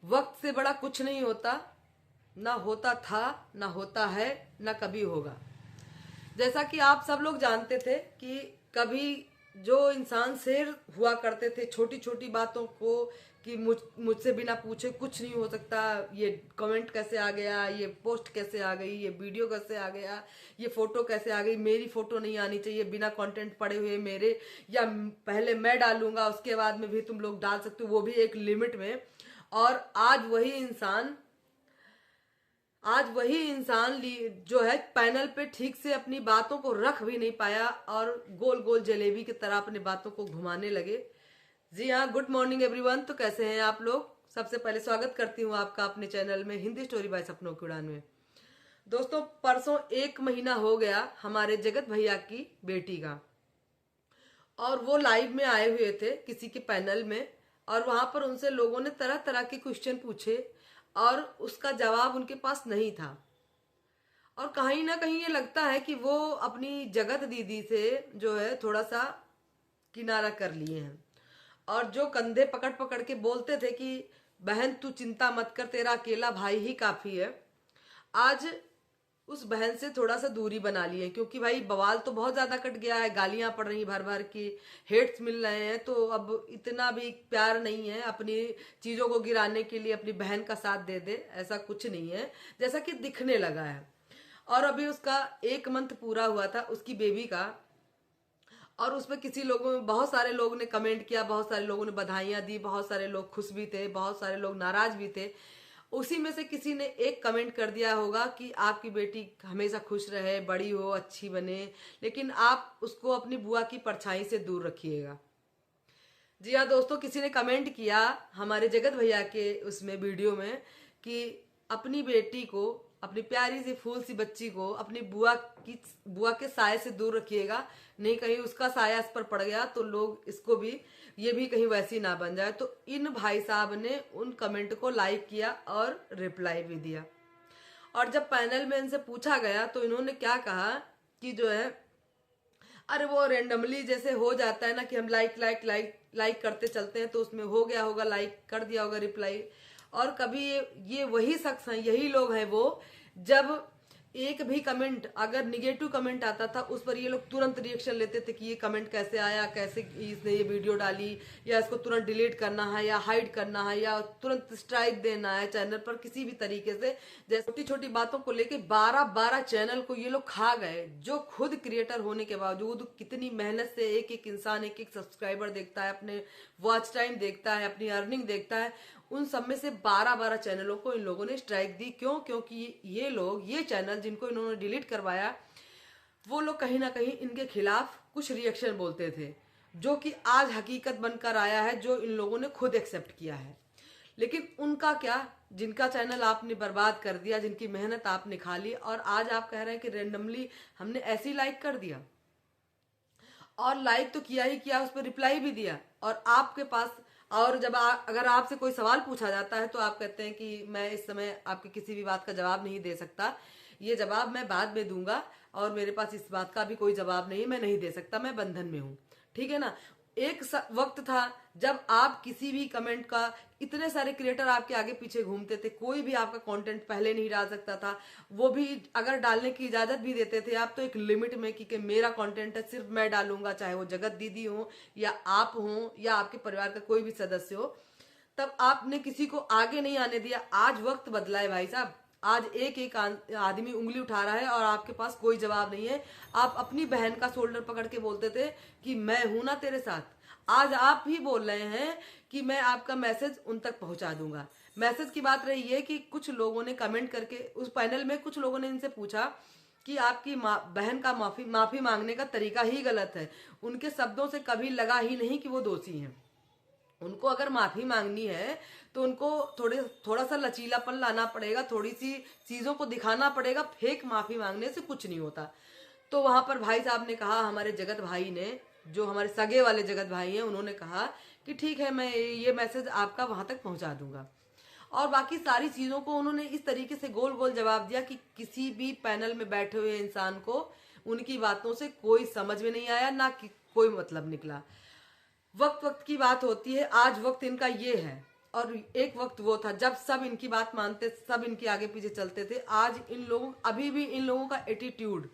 वक्त से बड़ा कुछ नहीं होता, ना होता था, ना होता है, ना कभी होगा। जैसा कि आप सब लोग जानते थे कि कभी जो इंसान शेर हुआ करते थे छोटी छोटी बातों को, कि मुझसे बिना पूछे कुछ नहीं हो सकता, ये कमेंट कैसे आ गया, ये पोस्ट कैसे आ गई, ये वीडियो कैसे आ गया, ये फोटो कैसे आ गई, मेरी फोटो नहीं आनी चाहिए बिना कंटेंट पड़े हुए मेरे, या पहले मैं डालूंगा उसके बाद में भी तुम लोग डाल सकते हो, वो भी एक लिमिट में। और आज वही इंसान जो है पैनल पे ठीक से अपनी बातों को रख भी नहीं पाया और गोल गोल जलेबी की तरह अपनी बातों को घुमाने लगे। जी हाँ, गुड मॉर्निंग एवरीवन। तो कैसे हैं आप लोग? सबसे पहले स्वागत करती हूँ आपका अपने चैनल में हिंदी स्टोरी बाय सपनों की उड़ान में। दोस्तों, परसों 1 महीना हो गया हमारे जगत भैया की बेटी का, और वो लाइव में आए हुए थे किसी के पैनल में, और वहां पर उनसे लोगों ने तरह तरह के क्वेश्चन पूछे और उसका जवाब उनके पास नहीं था। और कहीं ना कहीं ये लगता है कि वो अपनी जगत दीदी से जो है थोड़ा सा किनारा कर लिए हैं, और जो कंधे पकड़ पकड़ के बोलते थे कि बहन तू चिंता मत कर, तेरा अकेला भाई ही काफी है, आज उस बहन से थोड़ा सा दूरी बना लिए। क्योंकि भाई बवाल तो बहुत ज्यादा कट गया है, गालियां पड़ रही भर भर की, हेट्स मिल रहे हैं, तो अब इतना भी प्यार नहीं है अपनी चीजों को गिराने के लिए अपनी बहन का साथ दे दे, ऐसा कुछ नहीं है जैसा कि दिखने लगा है। और अभी उसका 1 मंथ पूरा हुआ था उसकी बेबी का, और उसमें किसी लोगों में बहुत सारे लोगों ने कमेंट किया, बहुत सारे लोगों ने बधाइयां दी, बहुत सारे लोग खुश भी थे, बहुत सारे लोग नाराज भी थे। उसी में से किसी ने एक कमेंट कर दिया होगा कि आपकी बेटी हमेशा खुश रहे, बड़ी हो, अच्छी बने, लेकिन आप उसको अपनी बुआ की परछाई से दूर रखिएगा। जी हाँ दोस्तों, किसी ने कमेंट किया हमारे जगत भैया के उसमें वीडियो में कि अपनी बेटी को, अपनी प्यारी सी फूल सी बच्ची को अपनी बुआ के साय से दूर रखिएगा, नहीं कहीं उसका साया इस पर पड़ गया तो लोग इसको भी, ये भी कहीं वैसी ना बन जाए। तो इन भाई साहब ने उन कमेंट को लाइक किया और रिप्लाई भी दिया। और जब पैनल में इनसे पूछा गया तो इन्होंने क्या कहा कि जो है, अरे वो रेंडमली जैसे हो जाता है ना कि हम लाइक लाइक लाइक लाइक करते चलते हैं, तो उसमें हो गया होगा, लाइक कर दिया होगा रिप्लाई। और कभी ये वही शख्स हैं, यही लोग हैं वो, जब एक भी कमेंट अगर निगेटिव कमेंट आता था उस पर ये लोग तुरंत रिएक्शन लेते थे कि ये कमेंट कैसे आया, कैसे इसने ये वीडियो डाली, या इसको तुरंत डिलीट करना है, या हाइड करना है, या तुरंत स्ट्राइक देना है चैनल पर किसी भी तरीके से। जैसे छोटी छोटी बातों को लेके 12-12 चैनल को ये लोग खा गए, जो खुद क्रिएटर होने के बावजूद कितनी मेहनत से एक एक इंसान एक एक सब्सक्राइबर देखता है, अपने वॉच टाइम देखता है, अपनी अर्निंग देखता है, उन सब में से 12-12 चैनलों को इन लोगों ने स्ट्राइक दी। क्यों? क्योंकि ये लोग, ये चैनल जिनको इन्होंने डिलीट करवाया, वो लोग कहीं ना कहीं इनके खिलाफ कुछ रिएक्शन बोलते थे, जो कि आज हकीकत बनकर आया है, जो इन लोगों ने खुद एक्सेप्ट किया है। लेकिन उनका क्या, जिनका चैनल आपने बर्बाद कर दिया, जिनकी मेहनत आपने खा ली, और आज आप कह रहे हैं कि रेंडमली हमने ऐसे ही लाइक कर दिया। और लाइक तो किया ही किया, उस पर रिप्लाई भी दिया, और आपके पास, और जब अगर आपसे कोई सवाल पूछा जाता है तो आप कहते हैं कि मैं इस समय आपकी किसी भी बात का जवाब नहीं दे सकता, ये जवाब मैं बाद में दूंगा, और मेरे पास इस बात का भी कोई जवाब नहीं है, मैं नहीं दे सकता, मैं बंधन में हूं। ठीक है ना? एक वक्त था जब आप किसी भी कमेंट का, इतने सारे क्रिएटर आपके आगे पीछे घूमते थे, कोई भी आपका कंटेंट पहले नहीं डाल सकता था, वो भी अगर डालने की इजाजत भी देते थे आप तो एक लिमिट में, कि मेरा कंटेंट है, सिर्फ मैं डालूंगा, चाहे वो जगत दीदी हो या आप हो या आपके परिवार का कोई भी सदस्य हो, तब आपने किसी को आगे नहीं आने दिया। आज वक्त बदला है भाई साहब, आज एक एक आदमी उंगली उठा रहा है और आपके पास कोई जवाब नहीं है। आप अपनी बहन का शोल्डर पकड़ के बोलते थे कि मैं हूं ना तेरे साथ, आज आप ही बोल रहे हैं कि मैं आपका मैसेज उन तक पहुंचा दूंगा। मैसेज की बात रही है कि कुछ लोगों ने कमेंट करके उस पैनल में, कुछ लोगों ने इनसे पूछा कि आपकी बहन का माफी मांगने का तरीका ही गलत है। उनके शब्दों से कभी लगा ही नहीं कि वो दोषी हैं। उनको अगर माफी मांगनी है तो उनको थोड़ा सा लचीलापन लाना पड़ेगा, थोड़ी सी चीजों को दिखाना पड़ेगा, फेक माफी मांगने से कुछ नहीं होता। तो वहां पर भाई साहब ने कहा, हमारे जगत भाई ने, जो हमारे सगे वाले जगत भाई हैं, उन्होंने कहा कि ठीक है, मैं ये मैसेज आपका वहां तक पहुंचा दूंगा। और बाकी सारी चीजों को उन्होंने इस तरीके से गोल गोल जवाब दिया कि किसी भी पैनल में बैठे हुए इंसान को उनकी बातों से कोई समझ में नहीं आया, ना कि कोई मतलब निकला। वक्त वक्त की बात होती है, आज वक्त इनका ये है और एक वक्त वो था जब सब इनकी बात मानते, सब इनके आगे पीछे चलते थे। आज इन लोगों, अभी भी इन लोगों का एटीट्यूड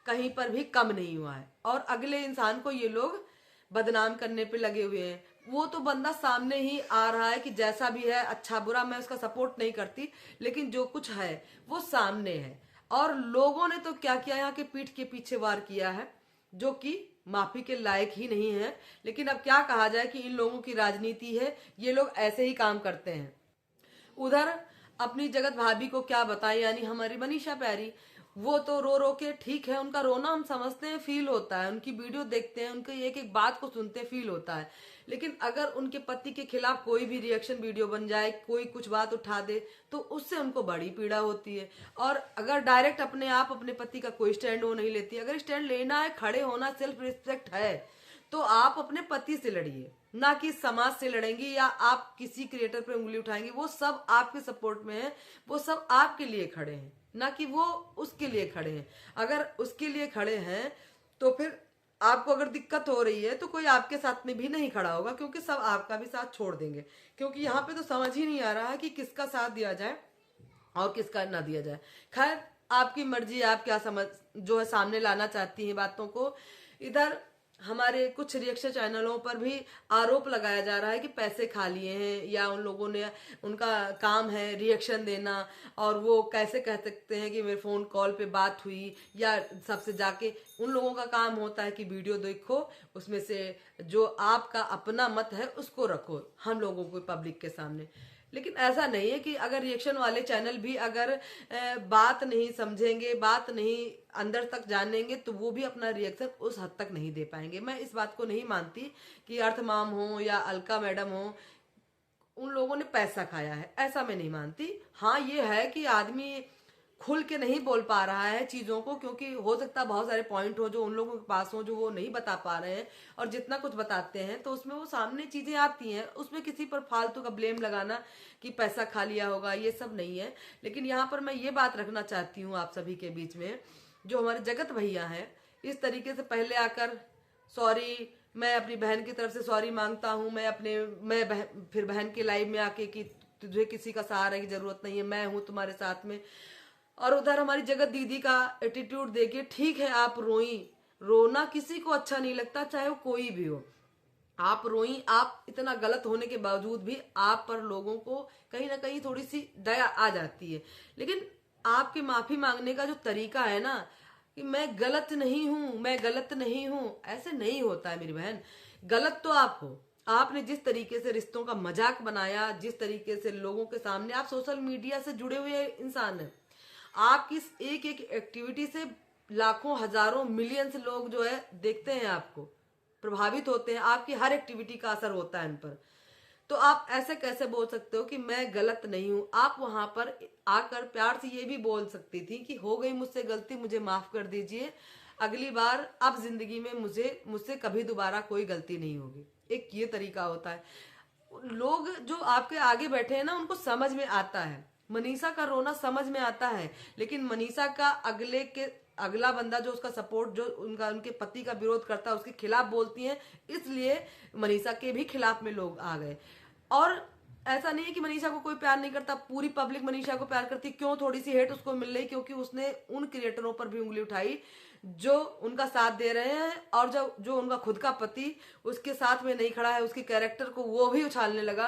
कहीं पर भी कम नहीं हुआ है और अगले इंसान को ये लोग बदनाम करने पे लगे हुए हैं। वो तो बंदा सामने ही आ रहा है कि जैसा भी है, अच्छा बुरा, मैं उसका सपोर्ट नहीं करती, लेकिन जो कुछ है वो सामने है। और लोगों ने तो क्या किया, यहाँ के पीठ के पीछे वार किया है, जो कि माफी के लायक ही नहीं है। लेकिन अब क्या कहा जाए कि इन लोगों की राजनीति है, ये लोग ऐसे ही काम करते हैं। उधर अपनी जगत भाभी को क्या बताएं, यानी हमारी मनीषा प्यारी, वो तो रो रो के, ठीक है उनका रोना हम समझते हैं, फील होता है, उनकी वीडियो देखते हैं, उनकी एक एक बात को सुनते हैं, फील होता है। लेकिन अगर उनके पति के खिलाफ कोई भी रिएक्शन वीडियो बन जाए, कोई कुछ बात उठा दे, तो उससे उनको बड़ी पीड़ा होती है। और अगर डायरेक्ट अपने आप अपने पति का कोई स्टैंड वो नहीं लेती। अगर स्टैंड लेना है, खड़े होना, सेल्फ रिस्पेक्ट है, तो आप अपने पति से लड़िए, ना कि समाज से लड़ेंगी या आप किसी क्रिएटर पे उंगली उठाएंगी। वो सब आपके सपोर्ट में है, वो सब आपके लिए खड़े हैं, ना कि वो उसके लिए खड़े हैं। अगर उसके लिए खड़े हैं तो फिर आपको अगर दिक्कत हो रही है तो कोई आपके साथ में भी नहीं खड़ा होगा, क्योंकि सब आपका भी साथ छोड़ देंगे। क्योंकि यहाँ पे तो समझ ही नहीं आ रहा है कि किसका साथ दिया जाए और किसका ना दिया जाए। खैर, आपकी मर्जी, आप क्या समझ जो है सामने लाना चाहती हैं बातों को। इधर हमारे कुछ रिएक्शन चैनलों पर भी आरोप लगाया जा रहा है कि पैसे खा लिए हैं, या उन लोगों ने, उनका काम है रिएक्शन देना, और वो कैसे कह सकते हैं कि मेरे फोन कॉल पे बात हुई, या सबसे जाके उन लोगों का काम होता है कि वीडियो देखो, उसमें से जो आपका अपना मत है उसको रखो हम लोगों को पब्लिक के सामने। लेकिन ऐसा नहीं है कि अगर रिएक्शन वाले चैनल भी अगर बात नहीं समझेंगे, बात नहीं अंदर तक जानेंगे, तो वो भी अपना रिएक्शन उस हद तक नहीं दे पाएंगे। मैं इस बात को नहीं मानती कि अर्थ माम हो या अलका मैडम हो, उन लोगों ने पैसा खाया है, ऐसा मैं नहीं मानती। हाँ, ये है कि आदमी खुल के नहीं बोल पा रहा है चीजों को, क्योंकि हो सकता है बहुत सारे पॉइंट हो जो उन लोगों के पास हो, जो वो नहीं बता पा रहे हैं, और जितना कुछ बताते हैं तो उसमें वो सामने चीजें आती हैं, उसमें किसी पर फालतू का ब्लेम लगाना कि पैसा खा लिया होगा, ये सब नहीं है। लेकिन यहाँ पर मैं ये बात रखना चाहती हूँ आप सभी के बीच में, जो हमारे जगत भैया हैं, इस तरीके से पहले आकर सॉरी, मैं अपनी बहन की तरफ से सॉरी मांगता हूँ, फिर बहन के लाइव में आके कि तुझे किसी का सहारा की जरूरत नहीं है, मैं हूं तुम्हारे साथ में। और उधर हमारी जगत दीदी का एटीट्यूड देखिए। ठीक है, आप रोई, रोना किसी को अच्छा नहीं लगता, चाहे वो कोई भी हो, आप रोई, आप इतना गलत होने के बावजूद भी आप पर लोगों को कहीं ना कहीं थोड़ी सी दया आ जाती है। लेकिन आपके माफी मांगने का जो तरीका है ना, कि मैं गलत नहीं हूं, मैं गलत नहीं हूं, ऐसे नहीं होता है मेरी बहन। गलत तो आप हो, आपने जिस तरीके से रिश्तों का मजाक बनाया, जिस तरीके से लोगों के सामने, आप सोशल मीडिया से जुड़े हुए इंसान हैं, आपकी एक एक एक्टिविटी से लाखों, हजारों, मिलियंस लोग जो है देखते हैं, आपको प्रभावित होते हैं, आपकी हर एक्टिविटी का असर होता है इन पर। तो आप ऐसे कैसे बोल सकते हो कि मैं गलत नहीं हूं? आप वहां पर आकर प्यार से ये भी बोल सकती थी कि हो गई मुझसे गलती, मुझे माफ कर दीजिए, अगली बार अब जिंदगी में मुझसे कभी दोबारा कोई गलती नहीं होगी। एक ये तरीका होता है। लोग जो आपके आगे बैठे हैं ना, उनको समझ में आता है, मनीषा का रोना समझ में आता है, लेकिन मनीषा का अगला बंदा जो उसका सपोर्ट, जो उनके पति का विरोध करता है, उसके खिलाफ बोलती है, इसलिए मनीषा के भी खिलाफ में लोग आ गए। और ऐसा नहीं है कि मनीषा को कोई प्यार नहीं करता, पूरी पब्लिक मनीषा को प्यार करती। क्यों थोड़ी सी हेट उसको मिल रही? क्योंकि उसने उन क्रिएटरों पर भी उंगली उठाई जो उनका साथ दे रहे हैं, और जो उनका खुद का पति उसके साथ में नहीं खड़ा है, उसके कैरेक्टर को वो भी उछालने लगा,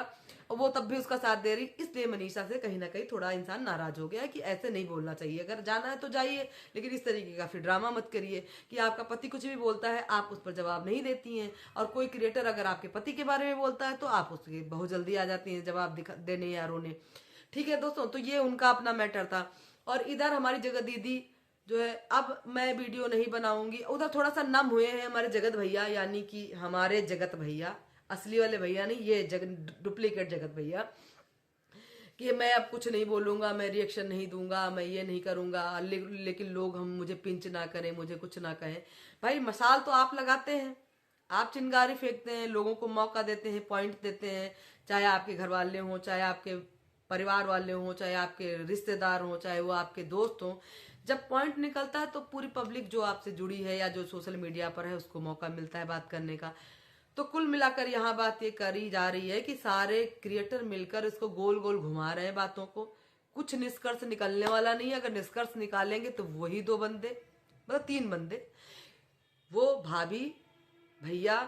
और वो तब भी उसका साथ दे रही। इसलिए मनीषा से कहीं ना कहीं थोड़ा इंसान नाराज हो गया है कि ऐसे नहीं बोलना चाहिए, अगर जाना है तो जाइए, लेकिन इस तरीके का फिर ड्रामा मत करिए कि आपका पति कुछ भी बोलता है आप उस पर जवाब नहीं देती हैं, और कोई क्रिएटर अगर आपके पति के बारे में बोलता है तो आप उसके बहुत जल्दी आ जाती हैं जवाब देने या रोने। ठीक है दोस्तों, तो ये उनका अपना मैटर था। और इधर हमारी जगत दीदी जो है, अब मैं वीडियो नहीं बनाऊंगी, उधर थोड़ा सा नम हुए हैं हमारे जगत भैया, यानी कि हमारे जगत भैया, असली वाले भैया नहीं, ये डुप्लीकेट जगत भैया, कि मैं अब कुछ नहीं बोलूंगा, मैं रिएक्शन नहीं दूंगा, मैं ये नहीं करूंगा, लेकिन लोग हम मुझे पिंच ना करें, मुझे कुछ ना कहें। भाई, मसाल तो आप लगाते हैं, आप चिंगारी फेंकते हैं, लोगों को मौका देते हैं, पॉइंट देते हैं, चाहे आपके घर वाले हों, चाहे आपके परिवार वाले हों, चाहे आपके रिश्तेदार हों, चाहे वो आपके दोस्त हों। जब पॉइंट निकलता है तो पूरी पब्लिक जो आपसे जुड़ी है या जो सोशल मीडिया पर है, उसको मौका मिलता है बात करने का। तो कुल मिलाकर यहाँ बात ये करी जा रही है कि सारे क्रिएटर मिलकर इसको गोल गोल घुमा रहे हैं बातों को। कुछ निष्कर्ष निकलने वाला नहीं है। अगर निष्कर्ष निकालेंगे तो वही 2 बंदे, मतलब 3 बंदे, वो भाभी, भैया,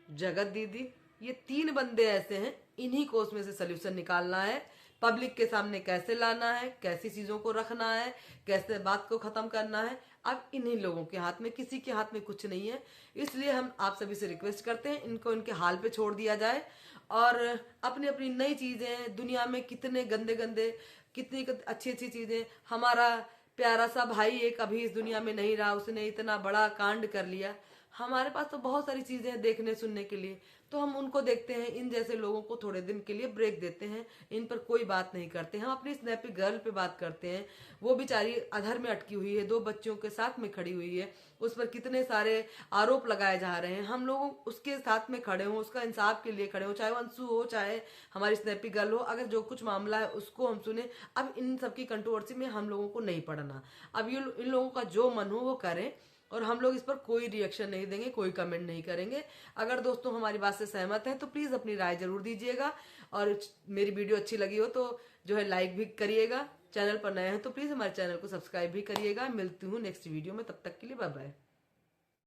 जगत दीदी, ये 3 बंदे ऐसे हैं। इन्हीं को उसमें से सोल्यूशन निकालना है। पब्लिक के सामने कैसे लाना है, कैसी चीजों को रखना है, कैसे बात को खत्म करना है, अब इन्हीं लोगों के हाथ में, किसी के हाथ में कुछ नहीं है। इसलिए हम आप सभी से रिक्वेस्ट करते हैं इनको इनके हाल पे छोड़ दिया जाए और अपनी अपनी नई चीजें, दुनिया में कितने गंदे गंदे, कितनी अच्छी अच्छी चीजें, हमारा प्यारा सा भाई एक अभी इस दुनिया में नहीं रहा, उसने इतना बड़ा कांड कर लिया। हमारे पास तो बहुत सारी चीजें हैं देखने सुनने के लिए, तो हम उनको देखते हैं। इन जैसे लोगों को थोड़े दिन के लिए ब्रेक देते हैं, इन पर कोई बात नहीं करते। हम अपनी स्नैपी गर्ल पे बात करते हैं। वो बेचारी अधर में अटकी हुई है, 2 बच्चों के साथ में खड़ी हुई है, उस पर कितने सारे आरोप लगाए जा रहे हैं। हम लोग उसके साथ में खड़े हों, उसका इंसाफ के लिए खड़े हों, चाहे वो अंशु हो, चाहे हमारी स्नैपी गर्ल हो। अगर जो कुछ मामला है उसको हम सुने। अब इन सबकी कंट्रोवर्सी में हम लोगों को नहीं पड़ना। अब ये इन लोगों का जो मन हो वो करें और हम लोग इस पर कोई रिएक्शन नहीं देंगे, कोई कमेंट नहीं करेंगे। अगर दोस्तों हमारी बात से सहमत हैं तो प्लीज अपनी राय जरूर दीजिएगा और मेरी वीडियो अच्छी लगी हो तो जो है लाइक भी करिएगा। चैनल पर नए हैं तो प्लीज हमारे चैनल को सब्सक्राइब भी करिएगा। मिलती हूँ नेक्स्ट वीडियो में, तब तक के लिए बाय बाय।